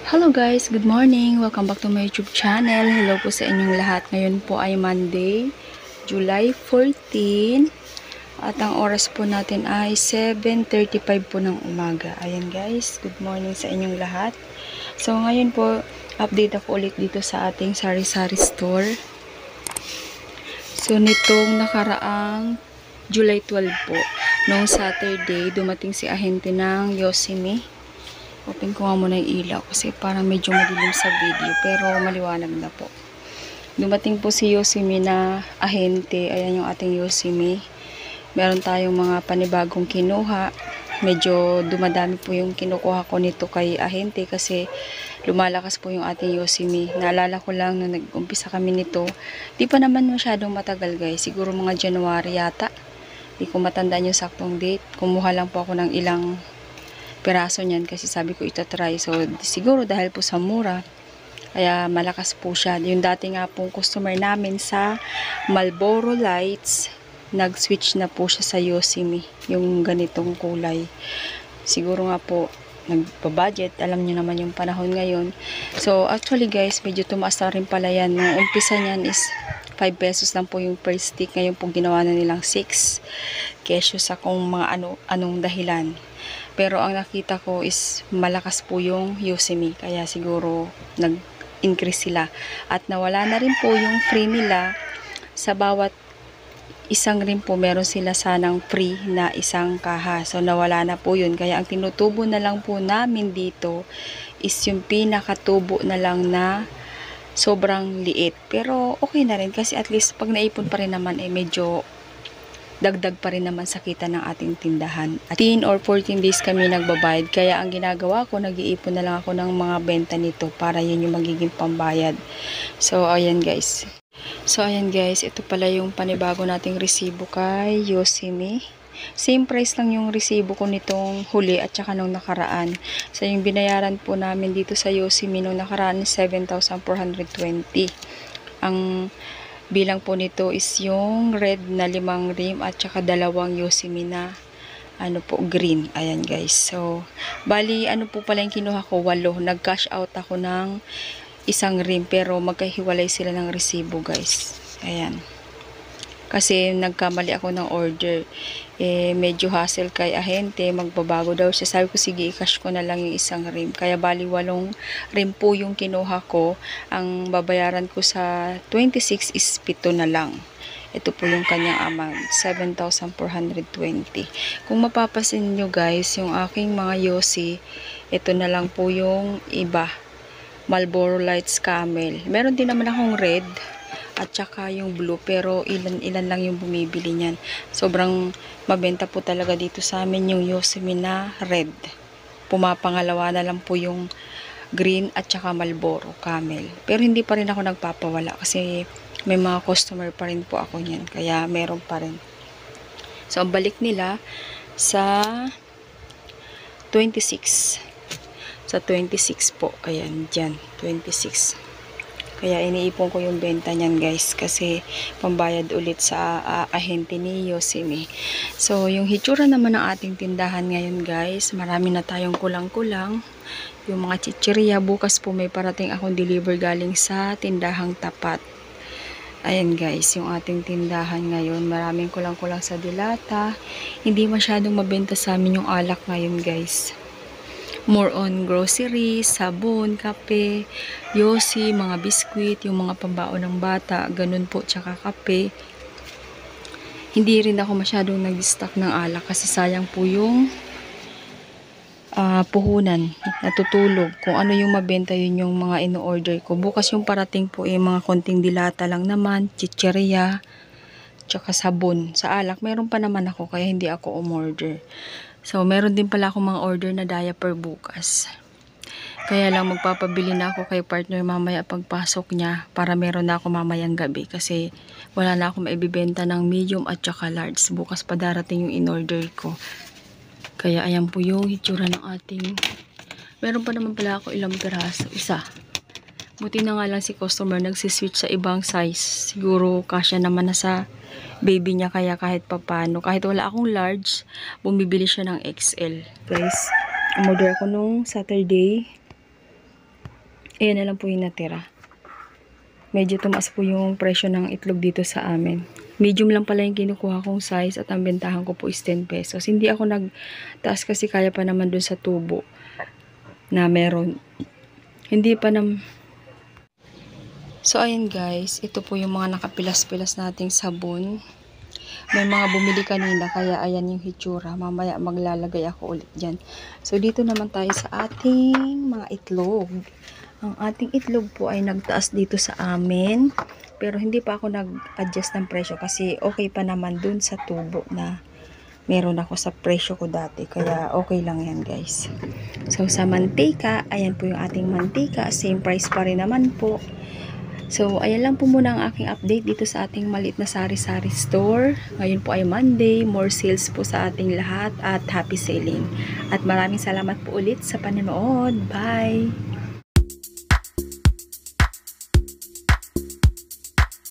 Hello guys, good morning. Welcome back to my YouTube channel. Hello po sa inyong lahat. Ngayon po ay Monday, July 14. At ang oras po natin ay 7:35 po ng umaga. Ayan guys, good morning sa inyong lahat. So ngayon po, update ako ulit dito sa ating sari-sari store. So nitong nakaraang July 12 po, noong Saturday, dumating si ahente ng Yosemite. Open ko nga muna yung ilaw kasi parang medyo madilim sa video pero maliwanag na po. Dumating po si Yosemite na ahente. Ayan yung ating Yosemite. Meron tayong mga panibagong kinuha. Medyo dumadami po yung kinukuha ko nito kay ahente kasi lumalakas po yung ating Yosemite. Naalala ko lang na nag-umpisa kami nito. Di pa naman masyadong matagal guys. Siguro mga January yata. Di ko matandaan yung saktong date. Kumuha lang po ako ng ilang piraso niyan kasi sabi ko itatry. So, siguro dahil po sa mura, kaya malakas po siya. Yung dati nga pong customer namin sa Marlboro Lights, nag-switch na po siya sa Yosemite, yung ganitong kulay. Siguro nga po, nagpa-budget. Alam niyo naman yung panahon ngayon. So, actually guys, medyo tumaas na rin pala yan. Nung umpisa niyan is 5 pesos lang po yung per stick. Ngayon po ginawa na nilang 6. Kesyo sa kung mga anong dahilan. Pero ang nakita ko is malakas po yung Yosemite. Kaya siguro nag-increase sila. At nawala na rin po yung free nila. Sa bawat isang rin po meron sila sanang free na isang kaha. So nawala na po yun. Kaya ang tinutubo na lang po namin dito is yung pinakatubo na lang na sobrang liit. Pero okay na rin kasi at least pag naipon pa rin naman medyo dagdag pa rin naman sa kita ng ating tindahan. At 10 or 14 days kami nagbabayad. Kaya ang ginagawa ko, nag-iipon na lang ako ng mga benta nito para yun yung magiging pambayad. So, ayan guys. Ito pala yung panibago nating resibo kay Yosemite. Same price lang yung resibo ko nitong huli at saka nung nakaraan. So, yung binayaran po namin dito sa Yosemite nung nakaraan is 7,420. Ang bilang po nito is yung red na 5 rim at saka 2 Yosemite na green. Ayan guys. So, bali po pala yung kinuha ko, 8. Nag-cash out ako ng isang rim pero magkahiwalay sila ng resibo guys. Ayan. Kasi nagkamali ako ng order. Medyo hassle kay ahente. Magbabago daw siya. Sabi ko, sige, i-cash ko na lang yung isang rim. Kaya bali 8 rim po yung kinuha ko. Ang babayaran ko sa 26 is 7 na lang. Ito po yung kanyang amount. 7,420. Kung mapapasin nyo guys, yung aking mga Yossi, ito na lang po yung iba. Marlboro Lights Camel. Meron din naman akong red at saka yung blue, pero ilan lang yung bumibili niyan. Sobrang mabenta po talaga dito sa amin yung Yosemite na red. Pumapangalawa na lang po yung green at saka Marlboro Camel. Pero hindi pa rin ako nagpapawala kasi may mga customer pa rin po ako niyan. Kaya meron pa rin. So, ang balik nila sa 26. Sa 26 po. Ayan, dyan. 26. Kaya iniipon ko yung benta niyan guys kasi pambayad ulit sa ahente ni Yosemite. So yung hitsura naman ng ating tindahan ngayon guys, marami na tayong kulang-kulang. Yung mga chichirya, bukas po may parating akong deliver galing sa tindahang tapat. Ayan guys, yung ating tindahan ngayon, maraming kulang-kulang sa dilata. Hindi masyadong mabenta sa amin yung alak ngayon guys. More on groceries, sabon, kape, yosi, mga biskwit, yung mga pambaon ng bata, ganun po, tsaka kape. Hindi rin ako masyadong nag-stock ng alak kasi sayang po yung puhunan, natutulog. Kung ano yung mabenta, yun yung mga ino-order ko. Bukas yung parating po mga konting dilata lang naman, chicheria, tsaka sabon. Sa alak, meron pa naman ako kaya hindi ako umorder. So, meron din pala akong mga order na diaper bukas. Kaya lang magpapabili na ako kay partner mamaya pagpasok niya para meron na ako mamayang gabi kasi wala na ako maibibenta ng medium at saka large. Bukas pa darating yung in-order ko. Kaya ayan po yung hitsura ng ating. Meron pa naman pala ako ilang piraso. Isa. Buti na nga lang si customer nagsiswitch sa ibang size. Siguro kasya naman na sa baby niya kaya kahit papano. Kahit wala akong large, bumibili siya ng XL. Guys, umorder ako nung Saturday. Ayan na lang po yung natira. Medyo tumaas po yung presyo ng itlog dito sa amin. Medium lang pala yung kinukuha kong size at ang bentahan ko po is 10 pesos. Hindi ako nagtaas kasi kaya pa naman dun sa tubo na meron. Hindi pa nam... So, ayan guys. Ito po yung mga nakapilas-pilas nating sabon. May mga bumili kanina kaya ayan yung hitsura. Mamaya maglalagay ako ulit dyan. So, dito naman tayo sa ating mga itlog. Ang ating itlog po ay nagtaas dito sa amin. Pero hindi pa ako nag-adjust ng presyo kasi okay pa naman dun sa tubo na meron ako sa presyo ko dati. Kaya okay lang yan guys. So, sa mantika, ayan po yung ating mantika. Same price pa rin naman po. So, ayan lang po muna ang aking update dito sa ating maliit na sari-sari store. Ngayon po ay Monday. More sales po sa ating lahat at happy selling. At maraming salamat po ulit sa panonood. Bye!